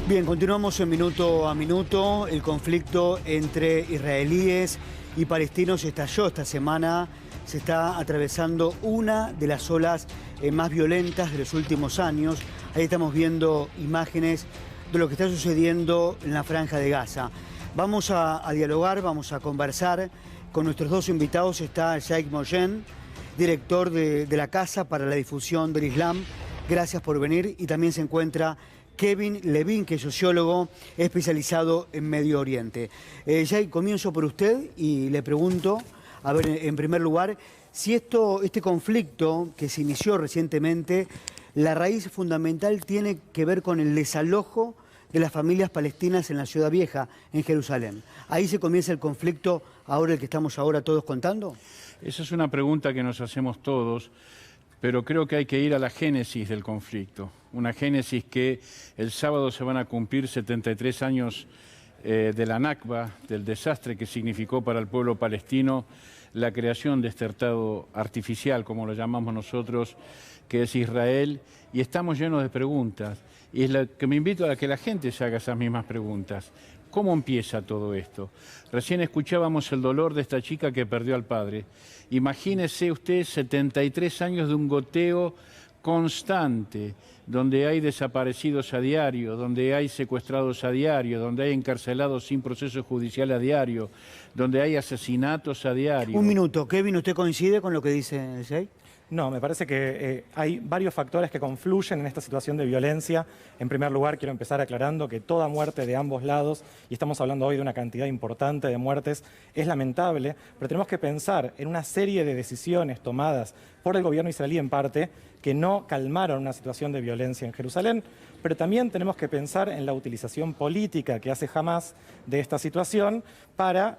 Bien, continuamos en Minuto a Minuto. El conflicto entre israelíes y palestinos estalló esta semana. Se está atravesando una de las olas más violentas de los últimos años. Ahí estamos viendo imágenes de lo que está sucediendo en la Franja de Gaza. Vamos a dialogar, vamos a conversar con nuestros dos invitados. Está Sheikh Mojen, director de la Casa para la Difusión del Islam. Gracias por venir. Y también se encuentra Kevin Levin, que es sociólogo especializado en Medio Oriente. Sheikh, comienzo por usted y le pregunto, a ver, en primer lugar, si este conflicto que se inició recientemente, la raíz fundamental tiene que ver con el desalojo de las familias palestinas en la Ciudad Vieja, en Jerusalén. ¿Ahí se comienza el conflicto, ahora el que estamos ahora todos contando? Esa es una pregunta que nos hacemos todos, pero creo que hay que ir a la génesis del conflicto. Una génesis que el sábado se van a cumplir 73 años de la Nakba, del desastre que significó para el pueblo palestino la creación de este Estado artificial, como lo llamamos nosotros, que es Israel, y estamos llenos de preguntas. Y es lo que me invito a que la gente se haga esas mismas preguntas. ¿Cómo empieza todo esto? Recién escuchábamos el dolor de esta chica que perdió al padre. Imagínese usted 73 años de un goteo constante, donde hay desaparecidos a diario, donde hay secuestrados a diario, donde hay encarcelados sin proceso judicial a diario, donde hay asesinatos a diario. Un minuto. Kevin, ¿usted coincide con lo que dice el Sheikh? No, me parece que hay varios factores que confluyen en esta situación de violencia. En primer lugar, quiero empezar aclarando que toda muerte de ambos lados, y estamos hablando hoy de una cantidad importante de muertes, es lamentable, pero tenemos que pensar en una serie de decisiones tomadas por el gobierno israelí en parte que no calmaron una situación de violencia en Jerusalén, pero también tenemos que pensar en la utilización política que hace Hamás de esta situación para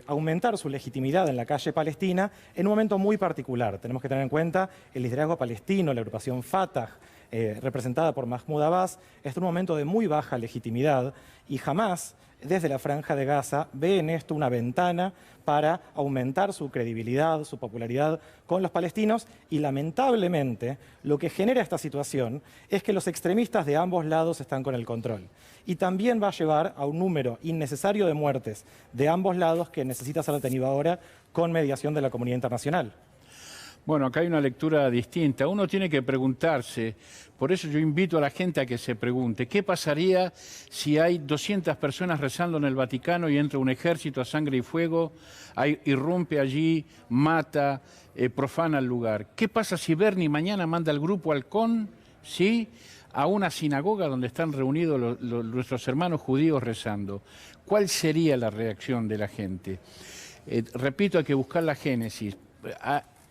aumentar su legitimidad en la calle palestina en un momento muy particular. Tenemos que tener en cuenta el liderazgo palestino, la agrupación Fatah, representada por Mahmoud Abbas, es un momento de muy baja legitimidad y Hamás, desde la Franja de Gaza, ve en esto una ventana para aumentar su credibilidad, su popularidad con los palestinos y lamentablemente lo que genera esta situación es que los extremistas de ambos lados están con el control y también va a llevar a un número innecesario de muertes de ambos lados que necesita ser detenido ahora con mediación de la comunidad internacional. Bueno, acá hay una lectura distinta. Uno tiene que preguntarse, por eso yo invito a la gente a que se pregunte, ¿qué pasaría si hay 200 personas rezando en el Vaticano y entra un ejército a sangre y fuego, irrumpe allí, mata, profana el lugar? ¿Qué pasa si Bernie mañana manda al grupo Halcón, ¿sí?, a una sinagoga donde están reunidos nuestros hermanos judíos rezando? ¿Cuál sería la reacción de la gente? Repito, hay que buscar la génesis.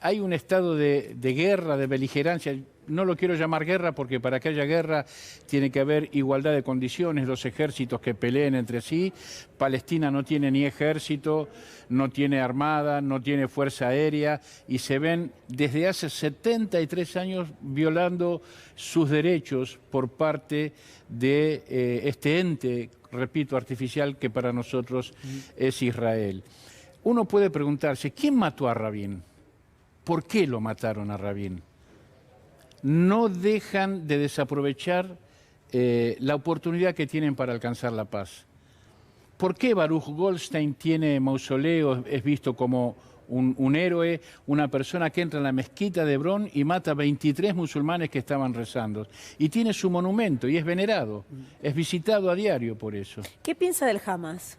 Hay un estado de guerra, de beligerancia. No lo quiero llamar guerra porque para que haya guerra tiene que haber igualdad de condiciones, los ejércitos que peleen entre sí. Palestina no tiene ni ejército, no tiene armada, no tiene fuerza aérea y se ven desde hace 73 años violando sus derechos por parte de este ente, repito, artificial que para nosotros es Israel. Uno puede preguntarse, ¿quién mató a Rabin? ¿Por qué lo mataron a Rabin? No dejan de desaprovechar la oportunidad que tienen para alcanzar la paz. ¿Por qué Baruch Goldstein tiene mausoleo, es visto como un héroe, una persona que entra en la mezquita de Hebrón y mata a 23 musulmanes que estaban rezando? Y tiene su monumento y es venerado, es visitado a diario por eso. ¿Qué piensa del Hamás?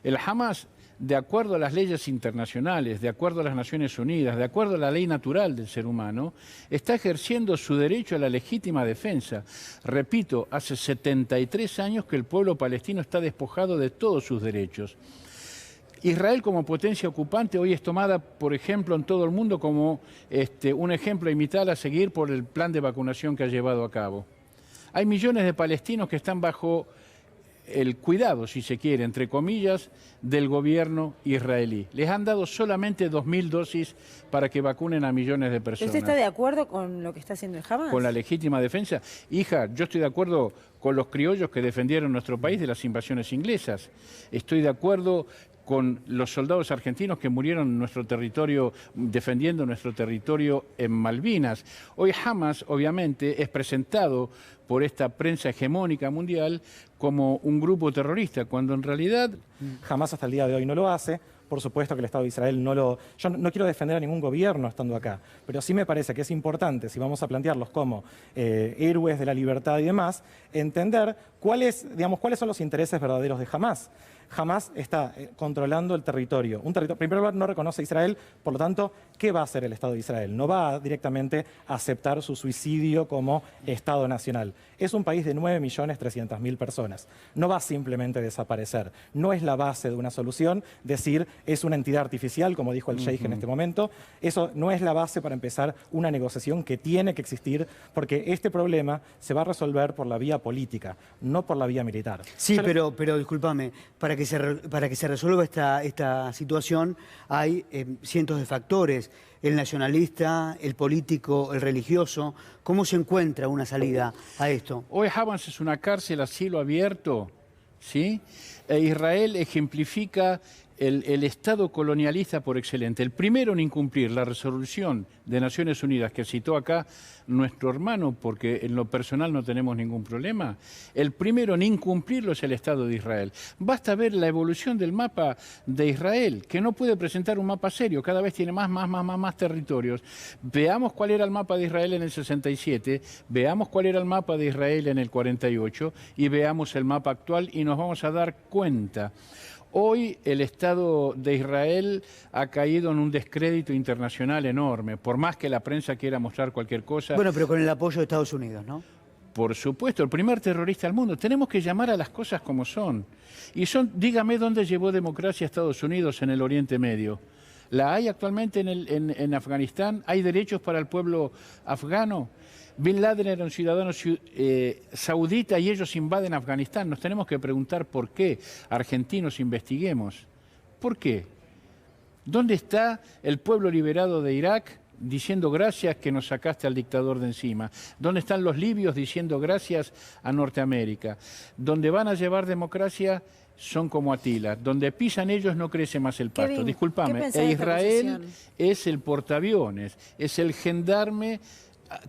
El Hamás, de acuerdo a las leyes internacionales, de acuerdo a las Naciones Unidas, de acuerdo a la ley natural del ser humano, está ejerciendo su derecho a la legítima defensa. Repito, hace 73 años que el pueblo palestino está despojado de todos sus derechos. Israel como potencia ocupante hoy es tomada, por ejemplo, en todo el mundo como un ejemplo a imitar, a seguir por el plan de vacunación que ha llevado a cabo. Hay millones de palestinos que están bajo el cuidado, si se quiere, entre comillas, del gobierno israelí. Les han dado solamente 2.000 dosis para que vacunen a millones de personas. ¿Usted está de acuerdo con lo que está haciendo el Hamás? ¿Con la legítima defensa? Hija, yo estoy de acuerdo con los criollos que defendieron nuestro país de las invasiones inglesas. Estoy de acuerdo con los soldados argentinos que murieron en nuestro territorio, defendiendo nuestro territorio en Malvinas. Hoy Hamas, obviamente, es presentado por esta prensa hegemónica mundial como un grupo terrorista, cuando en realidad... Jamás hasta el día de hoy no lo hace. Por supuesto que el Estado de Israel no lo... Yo no quiero defender a ningún gobierno estando acá, pero sí me parece que es importante, si vamos a plantearlos como héroes de la libertad y demás, entender cuáles son los intereses verdaderos de Hamás. Hamás está controlando el territorio. En primer lugar, no reconoce a Israel, por lo tanto, ¿qué va a hacer el Estado de Israel? No va directamente a aceptar su suicidio como Estado nacional. Es un país de 9.300.000 personas. No va simplemente a desaparecer. No es la base de una solución decir es una entidad artificial, como dijo el Sheikh en este momento. Eso no es la base para empezar una negociación que tiene que existir, porque este problema se va a resolver por la vía política, no por la vía militar. Sí, pero discúlpame, para que se resuelva esta situación hay cientos de factores, el nacionalista, el político, el religioso. ¿Cómo se encuentra una salida a esto? Hoy Hamas es una cárcel a cielo abierto, ¿sí? E Israel ejemplifica el Estado colonialista por excelencia. El primero en incumplir la resolución de Naciones Unidas que citó acá nuestro hermano, porque en lo personal no tenemos ningún problema, el primero en incumplirlo es el Estado de Israel. Basta ver la evolución del mapa de Israel, que no puede presentar un mapa serio, cada vez tiene más territorios. Veamos cuál era el mapa de Israel en el 67, veamos cuál era el mapa de Israel en el 48 y veamos el mapa actual y nos vamos a dar cuenta. Hoy el Estado de Israel ha caído en un descrédito internacional enorme, por más que la prensa quiera mostrar cualquier cosa. Bueno, pero con el apoyo de Estados Unidos, ¿no? Por supuesto, el primer terrorista del mundo. Tenemos que llamar a las cosas como son. Dígame dónde llevó democracia Estados Unidos en el Oriente Medio. ¿La hay actualmente en Afganistán? ¿Hay derechos para el pueblo afgano? Bin Laden era un ciudadano saudita y ellos invaden Afganistán. Nos tenemos que preguntar por qué. Argentinos, investiguemos. ¿Por qué? ¿Dónde está el pueblo liberado de Irak diciendo gracias que nos sacaste al dictador de encima? ¿Dónde están los libios diciendo gracias a Norteamérica? Donde van a llevar democracia son como Atila. Donde pisan ellos no crece más el pasto. Discúlpame, Israel es el portaaviones, es el gendarme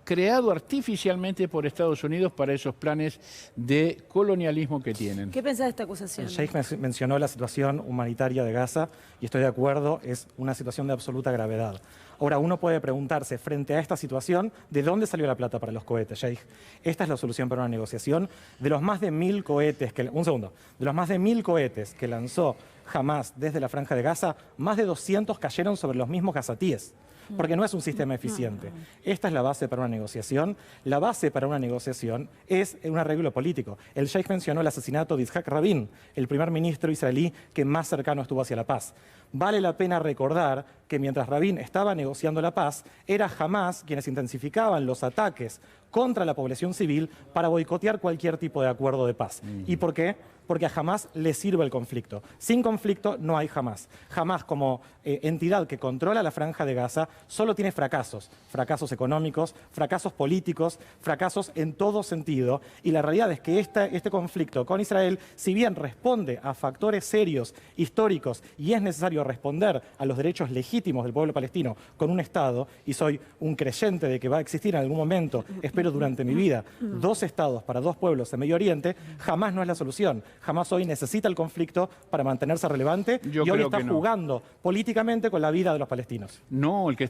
creado artificialmente por Estados Unidos para esos planes de colonialismo que tienen. ¿Qué pensás de esta acusación? El Sheikh mencionó la situación humanitaria de Gaza y estoy de acuerdo, es una situación de absoluta gravedad. Ahora, uno puede preguntarse, frente a esta situación, ¿de dónde salió la plata para los cohetes, Sheikh? Esta es la solución para una negociación. De los más de 1.000 cohetes de los más de 1.000 cohetes que lanzó Hamás desde la Franja de Gaza, más de 200 cayeron sobre los mismos gazatíes. Porque no es un sistema eficiente. Esta es la base para una negociación. La base para una negociación es un arreglo político. El Sheikh mencionó el asesinato de Yitzhak Rabin, el primer ministro israelí que más cercano estuvo hacia la paz. Vale la pena recordar que mientras Rabin estaba negociando la paz, era Hamás quienes intensificaban los ataques contra la población civil para boicotear cualquier tipo de acuerdo de paz. ¿Y por qué? Porque a Hamás le sirve el conflicto. Sin conflicto no hay Hamás. Hamás, como entidad que controla la Franja de Gaza, solo tiene fracasos. Fracasos económicos, fracasos políticos, fracasos en todo sentido. Y la realidad es que este conflicto con Israel, si bien responde a factores serios, históricos, y es necesario responder a los derechos legítimos del pueblo palestino con un Estado, y soy un creyente de que va a existir en algún momento, espero durante mi vida, 2 estados para 2 pueblos en Medio Oriente, jamás no es la solución. Hamás hoy necesita el conflicto para mantenerse relevante y hoy está jugando políticamente con la vida de los palestinos. No, el que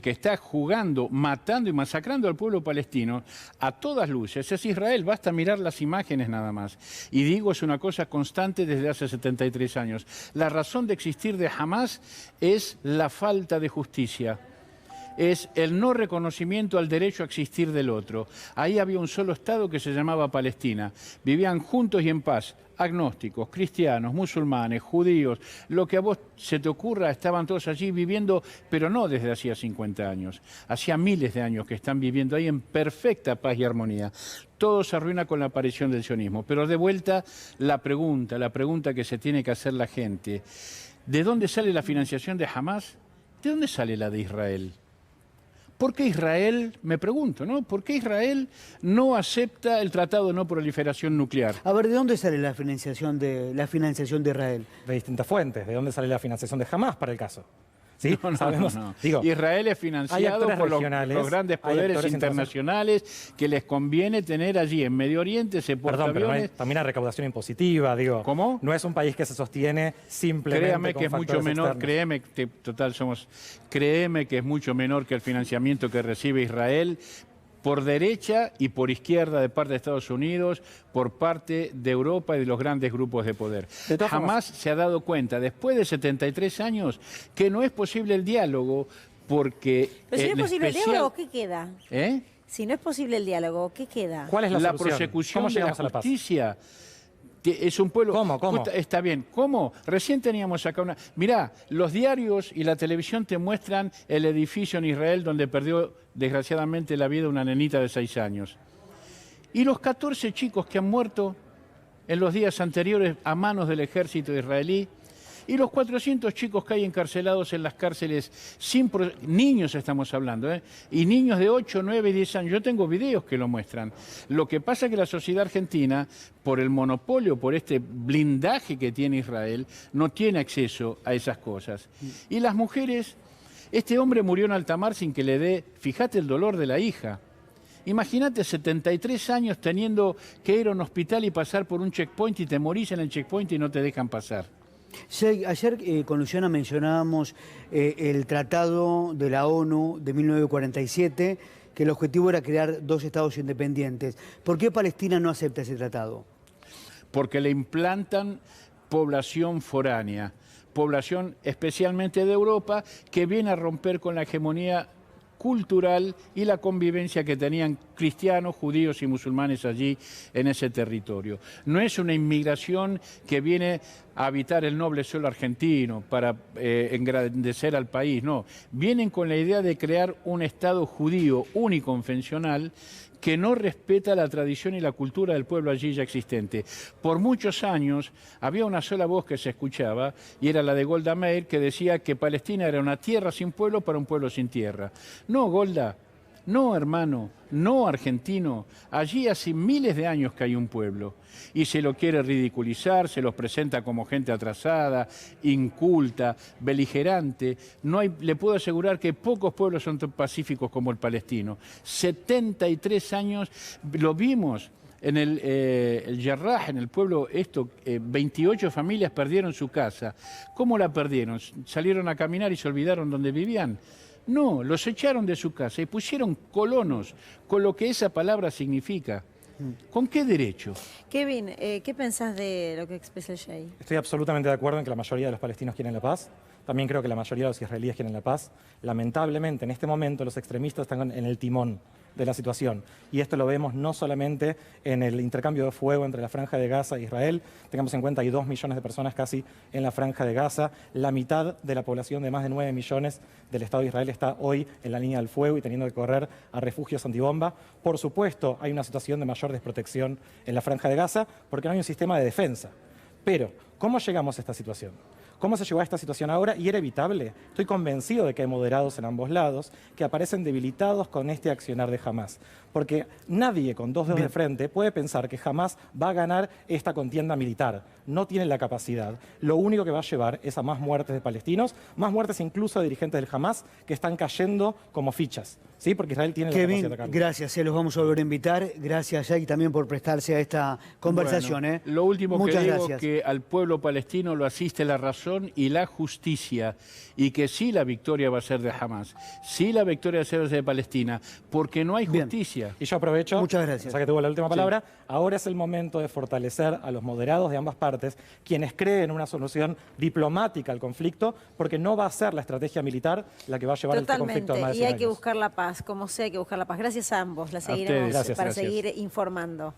está jugando, matando y masacrando al pueblo palestino a todas luces es Israel. Basta mirar las imágenes nada más. Y digo, es una cosa constante desde hace 73 años. La razón de existir de Hamás es la falta de justicia. Es el no reconocimiento al derecho a existir del otro. Ahí había un solo Estado que se llamaba Palestina. Vivían juntos y en paz, agnósticos, cristianos, musulmanes, judíos, lo que a vos se te ocurra, estaban todos allí viviendo, pero no desde hacía 50 años. Hacía miles de años que están viviendo ahí en perfecta paz y armonía. Todo se arruina con la aparición del sionismo. Pero de vuelta, la pregunta que se tiene que hacer la gente. ¿De dónde sale la financiación de Hamás? ¿De dónde sale la de Israel? ¿Por qué Israel, me pregunto, ¿no? ¿Por qué Israel no acepta el Tratado de No Proliferación Nuclear? A ver, ¿de dónde sale la financiación de Israel? De distintas fuentes. ¿De dónde sale la financiación de Hamas para el caso? ¿Sí? No, Sabemos, no. Digo, Israel es hay financiado actores por los regionales, grandes hay poderes actores internacionales que les conviene tener allí en Medio Oriente ese Perdón, pero no hay, portaaviones. también hay recaudación impositiva, digo. ¿Cómo? No es un país que se sostiene simplemente Créame con que es mucho factores menor, externos. créeme que es mucho menor que el financiamiento que recibe Israel por derecha y por izquierda de parte de Estados Unidos, por parte de Europa y de los grandes grupos de poder. De todas formas, Jamás se ha dado cuenta, después de 73 años, que no es posible el diálogo porque... Pero si no en es posible especial- el diálogo, ¿qué queda? ¿Eh? Si no es posible el diálogo, ¿qué queda? ¿Cuál es la solución? prosecución ¿Cómo de la llegamos a la paz? justicia. Es un pueblo... ¿Cómo? Está bien. ¿Cómo? Recién teníamos acá una... Mirá, los diarios y la televisión te muestran el edificio en Israel donde perdió desgraciadamente la vida una nenita de 6 años. Y los 14 chicos que han muerto en los días anteriores a manos del ejército israelí, y los 400 chicos que hay encarcelados en las cárceles, niños estamos hablando, y niños de 8, 9 y 10 años. Yo tengo videos que lo muestran. Lo que pasa es que la sociedad argentina, por el monopolio, por este blindaje que tiene Israel, no tiene acceso a esas cosas. Y las mujeres, este hombre murió en alta mar sin que le dé, fíjate el dolor de la hija. Imagínate 73 años teniendo que ir a un hospital y pasar por un checkpoint y te morís en el checkpoint y no te dejan pasar. Sí, ayer con Luciana mencionábamos el Tratado de la ONU de 1947, que el objetivo era crear 2 estados independientes. ¿Por qué Palestina no acepta ese tratado? Porque le implantan población foránea, población especialmente de Europa, que viene a romper con la hegemonía cultural y la convivencia que tenían cristianos, judíos y musulmanes allí en ese territorio. No es una inmigración que viene a habitar el noble suelo argentino para engrandecer al país, no. Vienen con la idea de crear un Estado judío uniconfesional que no respeta la tradición y la cultura del pueblo allí ya existente. Por muchos años había una sola voz que se escuchaba y era la de Golda Meir, que decía que Palestina era una tierra sin pueblo para un pueblo sin tierra. No, Golda, no, hermano, no, argentino. Allí hace miles de años que hay un pueblo y se lo quiere ridiculizar, se los presenta como gente atrasada, inculta, beligerante. Le puedo asegurar que pocos pueblos son tan pacíficos como el palestino. 73 años, lo vimos en el Yarraj, en el pueblo, 28 familias perdieron su casa. ¿Cómo la perdieron? ¿Salieron a caminar y se olvidaron dónde vivían? No, los echaron de su casa y pusieron colonos, con lo que esa palabra significa. ¿Con qué derecho? Kevin, ¿qué pensás de lo que expresa el Jay? Estoy absolutamente de acuerdo en que la mayoría de los palestinos quieren la paz. También creo que la mayoría de los israelíes quieren la paz. Lamentablemente, en este momento, los extremistas están en el timón de la situación. Y esto lo vemos no solamente en el intercambio de fuego entre la Franja de Gaza e Israel. Tengamos en cuenta, hay 2 millones de personas casi en la Franja de Gaza. La mitad de la población de más de 9 millones del Estado de Israel está hoy en la línea del fuego y teniendo que correr a refugios antibomba. Por supuesto, hay una situación de mayor desprotección en la Franja de Gaza porque no hay un sistema de defensa. Pero, ¿cómo llegamos a esta situación? ¿Cómo se llegó a esta situación ahora? Y era evitable. Estoy convencido de que hay moderados en ambos lados que aparecen debilitados con este accionar de Hamás. Porque nadie con 2 dedos de frente puede pensar que Hamás va a ganar esta contienda militar. No tiene la capacidad. Lo único que va a llevar es a más muertes de palestinos, más muertes incluso de dirigentes del Hamás que están cayendo como fichas. ¿Sí? Porque Israel tiene la capacidad de atacar. Gracias, los vamos a volver a invitar. Gracias, Jay, también por prestarse a esta conversación. Bueno, lo último Muchas que digo gracias. es que al pueblo palestino lo asiste la razón y la justicia, y que sí la victoria va a ser de Hamás, sí la victoria va a ser de Palestina, porque no hay justicia. Y yo aprovecho, Muchas gracias. o sea que tuvo la última palabra, ahora es el momento de fortalecer a los moderados de ambas partes, quienes creen en una solución diplomática al conflicto, porque no va a ser la estrategia militar la que va a llevar este conflicto a más de Y 100 hay que años. buscar la paz, como sea, hay que buscar la paz. Gracias a ambos, la seguiremos ustedes. Gracias, para gracias. seguir informando.